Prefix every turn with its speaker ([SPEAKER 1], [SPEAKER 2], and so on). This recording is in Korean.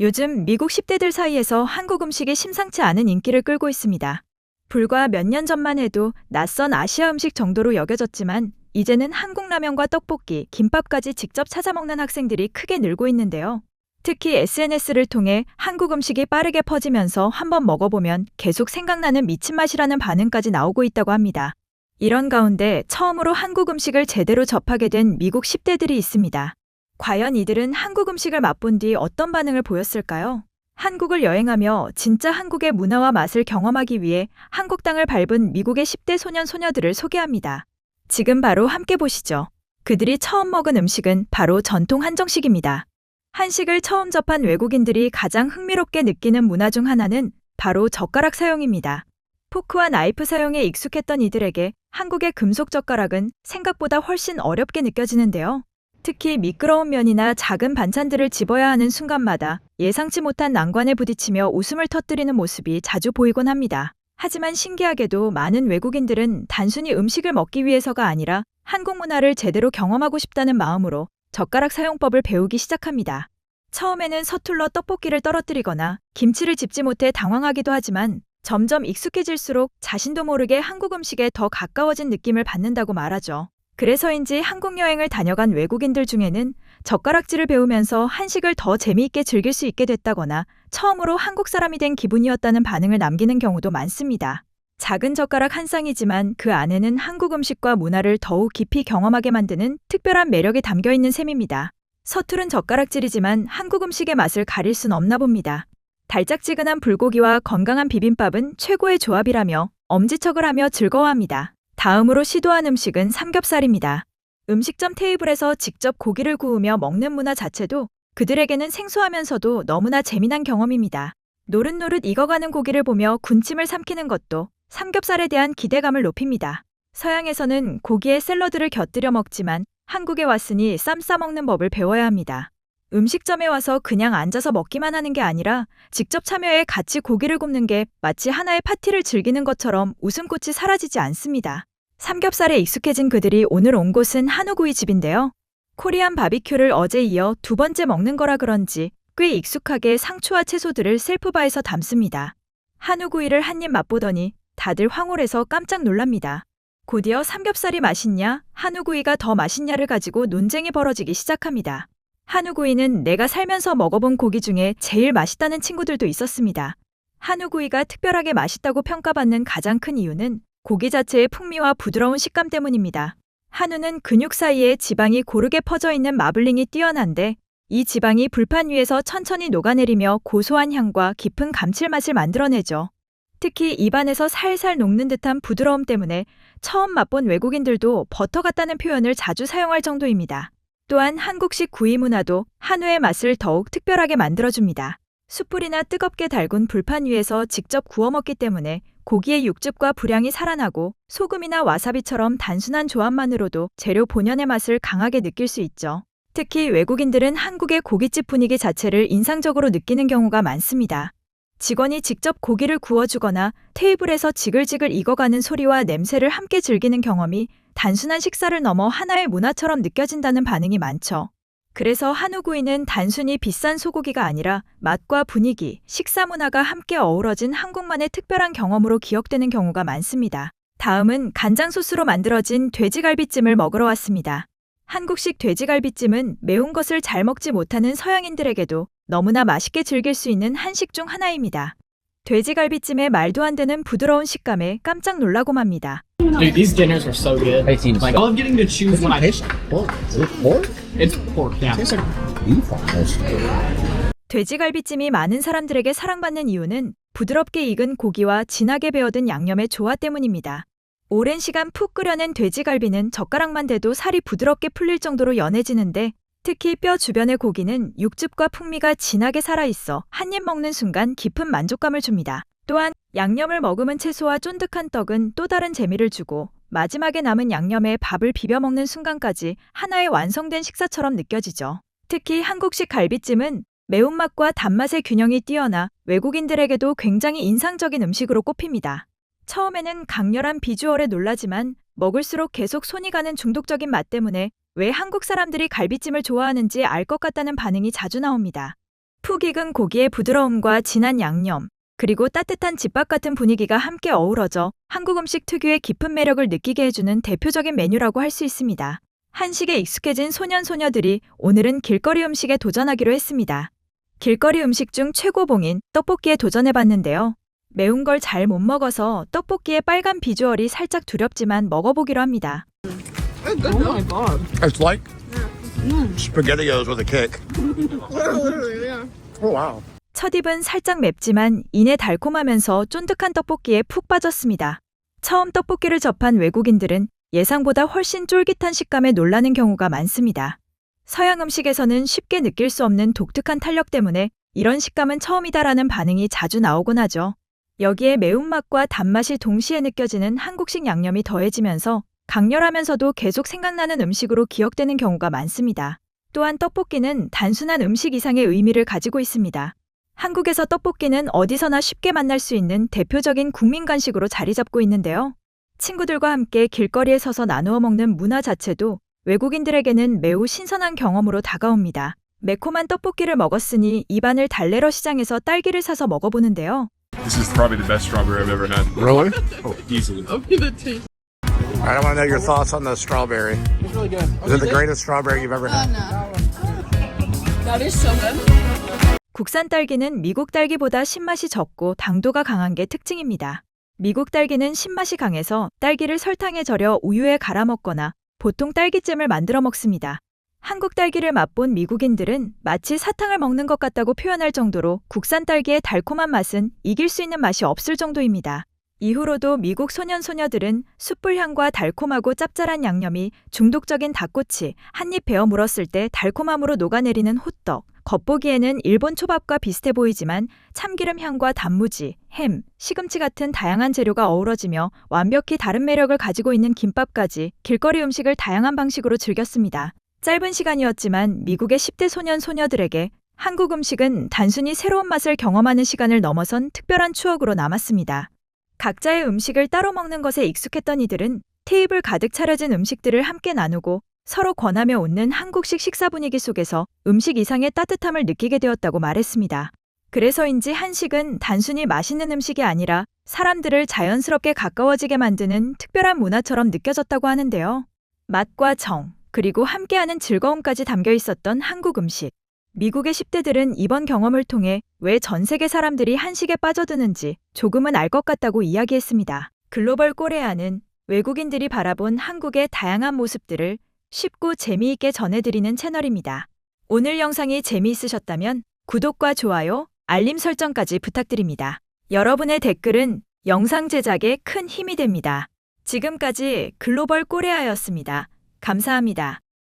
[SPEAKER 1] 요즘 미국 10대들 사이에서 한국 음식이 심상치 않은 인기를 끌고 있습니다. 불과 몇 년 전만 해도 낯선 아시아 음식 정도로 여겨졌지만 이제는 한국 라면과 떡볶이, 김밥까지 직접 찾아 먹는 학생들이 크게 늘고 있는데요. 특히 SNS를 통해 한국 음식이 빠르게 퍼지면서 한번 먹어보면 계속 생각나는 미친 맛이라는 반응까지 나오고 있다고 합니다. 이런 가운데 처음으로 한국 음식을 제대로 접하게 된 미국 10대들이 있습니다. 과연 이들은 한국 음식을 맛본 뒤 어떤 반응을 보였을까요? 한국을 여행하며 진짜 한국의 문화와 맛을 경험하기 위해 한국 땅을 밟은 미국의 10대 소년 소녀들을 소개합니다. 지금 바로 함께 보시죠. 그들이 처음 먹은 음식은 바로 전통 한정식입니다. 한식을 처음 접한 외국인들이 가장 흥미롭게 느끼는 문화 중 하나는 바로 젓가락 사용입니다. 포크와 나이프 사용에 익숙했던 이들에게 한국의 금속 젓가락은 생각보다 훨씬 어렵게 느껴지는데요. 특히 미끄러운 면이나 작은 반찬들을 집어야 하는 순간마다 예상치 못한 난관에 부딪히며 웃음을 터뜨리는 모습이 자주 보이곤 합니다. 하지만 신기하게도 많은 외국인들은 단순히 음식을 먹기 위해서가 아니라 한국 문화를 제대로 경험하고 싶다는 마음으로 젓가락 사용법을 배우기 시작합니다. 처음에는 서툴러 떡볶이를 떨어뜨리거나 김치를 집지 못해 당황하기도 하지만 점점 익숙해질수록 자신도 모르게 한국 음식에 더 가까워진 느낌을 받는다고 말하죠. 그래서인지 한국 여행을 다녀간 외국인들 중에는 젓가락질을 배우면서 한식을 더 재미있게 즐길 수 있게 됐다거나 처음으로 한국 사람이 된 기분이었다는 반응을 남기는 경우도 많습니다. 작은 젓가락 한 쌍이지만 그 안에는 한국 음식과 문화를 더욱 깊이 경험하게 만드는 특별한 매력이 담겨 있는 셈입니다. 서투른 젓가락질이지만 한국 음식의 맛을 가릴 순 없나 봅니다. 달짝지근한 불고기와 건강한 비빔밥은 최고의 조합이라며 엄지척을 하며 즐거워합니다. 다음으로 시도한 음식은 삼겹살입니다. 음식점 테이블에서 직접 고기를 구우며 먹는 문화 자체도 그들에게는 생소하면서도 너무나 재미난 경험입니다. 노릇노릇 익어가는 고기를 보며 군침을 삼키는 것도 삼겹살에 대한 기대감을 높입니다. 서양에서는 고기에 샐러드를 곁들여 먹지만 한국에 왔으니 쌈 싸먹는 법을 배워야 합니다. 음식점에 와서 그냥 앉아서 먹기만 하는 게 아니라 직접 참여해 같이 고기를 굽는 게 마치 하나의 파티를 즐기는 것처럼 웃음꽃이 사라지지 않습니다. 삼겹살에 익숙해진 그들이 오늘 온 곳은 한우구이 집인데요. 코리안 바비큐를 어제 이어 두 번째 먹는 거라 그런지 꽤 익숙하게 상추와 채소들을 셀프바에서 담습니다. 한우구이를 한 입 맛보더니 다들 황홀해서 깜짝 놀랍니다. 곧이어 삼겹살이 맛있냐, 한우구이가 더 맛있냐를 가지고 논쟁이 벌어지기 시작합니다. 한우구이는 내가 살면서 먹어본 고기 중에 제일 맛있다는 친구들도 있었습니다. 한우구이가 특별하게 맛있다고 평가받는 가장 큰 이유는 고기 자체의 풍미와 부드러운 식감 때문입니다. 한우는 근육 사이에 지방이 고르게 퍼져 있는 마블링이 뛰어난데 이 지방이 불판 위에서 천천히 녹아내리며 고소한 향과 깊은 감칠맛을 만들어내죠. 특히 입안에서 살살 녹는 듯한 부드러움 때문에 처음 맛본 외국인들도 버터 같다는 표현을 자주 사용할 정도입니다. 또한 한국식 구이 문화도 한우의 맛을 더욱 특별하게 만들어줍니다. 숯불이나 뜨겁게 달군 불판 위에서 직접 구워 먹기 때문에 고기의 육즙과 불향이 살아나고 소금이나 와사비처럼 단순한 조합만으로도 재료 본연의 맛을 강하게 느낄 수 있죠. 특히 외국인들은 한국의 고깃집 분위기 자체를 인상적으로 느끼는 경우가 많습니다. 직원이 직접 고기를 구워주거나 테이블에서 지글지글 익어가는 소리와 냄새를 함께 즐기는 경험이 단순한 식사를 넘어 하나의 문화처럼 느껴진다는 반응이 많죠. 그래서 한우구이는 단순히 비싼 소고기가 아니라 맛과 분위기, 식사 문화가 함께 어우러진 한국만의 특별한 경험으로 기억되는 경우가 많습니다. 다음은 간장 소스로 만들어진 돼지갈비찜을 먹으러 왔습니다. 한국식 돼지갈비찜은 매운 것을 잘 먹지 못하는 서양인들에게도 너무나 맛있게 즐길 수 있는 한식 중 하나입니다. 돼지갈비찜의 말도 안 되는 부드러운 식감에 깜짝 놀라고 맙니다.
[SPEAKER 2] Dude, these dinners are so good. Like, I love getting to choose when I...
[SPEAKER 3] Pork? Is it pork?
[SPEAKER 2] It's pork, yeah.
[SPEAKER 3] Tastes like beef almost.
[SPEAKER 1] 돼지갈비찜이 많은 사람들에게 사랑받는 이유는 부드럽게 익은 고기와 진하게 배어든 양념의 조화 때문입니다. 오랜 시간 푹 끓여낸 돼지갈비는 젓가락만 대도 살이 부드럽게 풀릴 정도로 연해지는데 특히 뼈 주변의 고기는 육즙과 풍미가 진하게 살아있어 한 입 먹는 순간 깊은 만족감을 줍니다. 또한 양념을 머금은 채소와 쫀득한 떡은 또 다른 재미를 주고 마지막에 남은 양념에 밥을 비벼 먹는 순간까지 하나의 완성된 식사처럼 느껴지죠. 특히 한국식 갈비찜은 매운맛과 단맛의 균형이 뛰어나 외국인들에게도 굉장히 인상적인 음식으로 꼽힙니다. 처음에는 강렬한 비주얼에 놀라지만 먹을수록 계속 손이 가는 중독적인 맛 때문에 왜 한국 사람들이 갈비찜을 좋아하는지 알 것 같다는 반응이 자주 나옵니다. 푹 익은 고기의 부드러움과 진한 양념, 그리고 따뜻한 집밥 같은 분위기가 함께 어우러져 한국 음식 특유의 깊은 매력을 느끼게 해주는 대표적인 메뉴라고 할 수 있습니다. 한식에 익숙해진 소년소녀들이 오늘은 길거리 음식에 도전하기로 했습니다. 길거리 음식 중 최고봉인 떡볶이에 도전해봤는데요. 매운 걸 잘 못 먹어서 떡볶이의 빨간 비주얼이 살짝 두렵지만 먹어보기로 합니다.
[SPEAKER 4] It's like SpaghettiOs with a kick. Oh wow.
[SPEAKER 1] 첫입은 살짝 맵지만 이내 달콤하면서 쫀득한 떡볶이에 푹 빠졌습니다. 처음 떡볶이를 접한 외국인들은 예상보다 훨씬 쫄깃한 식감에 놀라는 경우가 많습니다. 서양 음식에서는 쉽게 느낄 수 없는 독특한 탄력 때문에 이런 식감은 처음이다라는 반응이 자주 나오곤 하죠. 여기에 매운맛과 단맛이 동시에 느껴지는 한국식 양념이 더해지면서 강렬하면서도 계속 생각나는 음식으로 기억되는 경우가 많습니다. 또한 떡볶이는 단순한 음식 이상의 의미를 가지고 있습니다. 한국에서 떡볶이는 어디서나 쉽게 만날 수 있는 대표적인 국민 간식으로 자리 잡고 있는데요. 친구들과 함께 길거리에 서서 나누어 먹는 문화 자체도 외국인들에게는 매우 신선한 경험으로 다가옵니다. 매콤한 떡볶이를 먹었으니 입안을 달래러 시장에서 딸기를 사서 먹어보는데요.
[SPEAKER 5] This is probably the best strawberry I've ever had.
[SPEAKER 4] Really?
[SPEAKER 5] Oh, easily.
[SPEAKER 4] All right, I want to know your thoughts on the strawberry.
[SPEAKER 2] It's really good.
[SPEAKER 4] Is it the greatest strawberry you've ever had?
[SPEAKER 6] That is so good.
[SPEAKER 1] 국산 딸기는 미국 딸기보다 신맛이 적고 당도가 강한 게 특징입니다. 미국 딸기는 신맛이 강해서 딸기를 설탕에 절여 우유에 갈아 먹거나 보통 딸기잼을 만들어 먹습니다. 한국 딸기를 맛본 미국인들은 마치 사탕을 먹는 것 같다고 표현할 정도로 국산 딸기의 달콤한 맛은 이길 수 있는 맛이 없을 정도입니다. 이후로도 미국 소년소녀들은 숯불향과 달콤하고 짭짤한 양념이 중독적인 닭꼬치, 한입 베어 물었을 때 달콤함으로 녹아내리는 호떡, 겉보기에는 일본 초밥과 비슷해 보이지만 참기름 향과 단무지, 햄, 시금치 같은 다양한 재료가 어우러지며 완벽히 다른 매력을 가지고 있는 김밥까지 길거리 음식을 다양한 방식으로 즐겼습니다. 짧은 시간이었지만 미국의 10대 소년 소녀들에게 한국 음식은 단순히 새로운 맛을 경험하는 시간을 넘어선 특별한 추억으로 남았습니다. 각자의 음식을 따로 먹는 것에 익숙했던 이들은 테이블 가득 차려진 음식들을 함께 나누고 서로 권하며 웃는 한국식 식사 분위기 속에서 음식 이상의 따뜻함을 느끼게 되었다고 말했습니다. 그래서인지 한식은 단순히 맛있는 음식이 아니라 사람들을 자연스럽게 가까워지게 만드는 특별한 문화처럼 느껴졌다고 하는데요. 맛과 정, 그리고 함께하는 즐거움까지 담겨 있었던 한국 음식. 미국의 10대들은 이번 경험을 통해 왜 전 세계 사람들이 한식에 빠져드는지 조금은 알 것 같다고 이야기했습니다. 글로벌 코레아는 외국인들이 바라본 한국의 다양한 모습들을 쉽고 재미있게 전해드리는 채널입니다. 오늘 영상이 재미있으셨다면 구독과 좋아요, 알림 설정까지 부탁드립니다. 여러분의 댓글은 영상 제작에 큰 힘이 됩니다. 지금까지 글로벌 코레아였습니다. 감사합니다.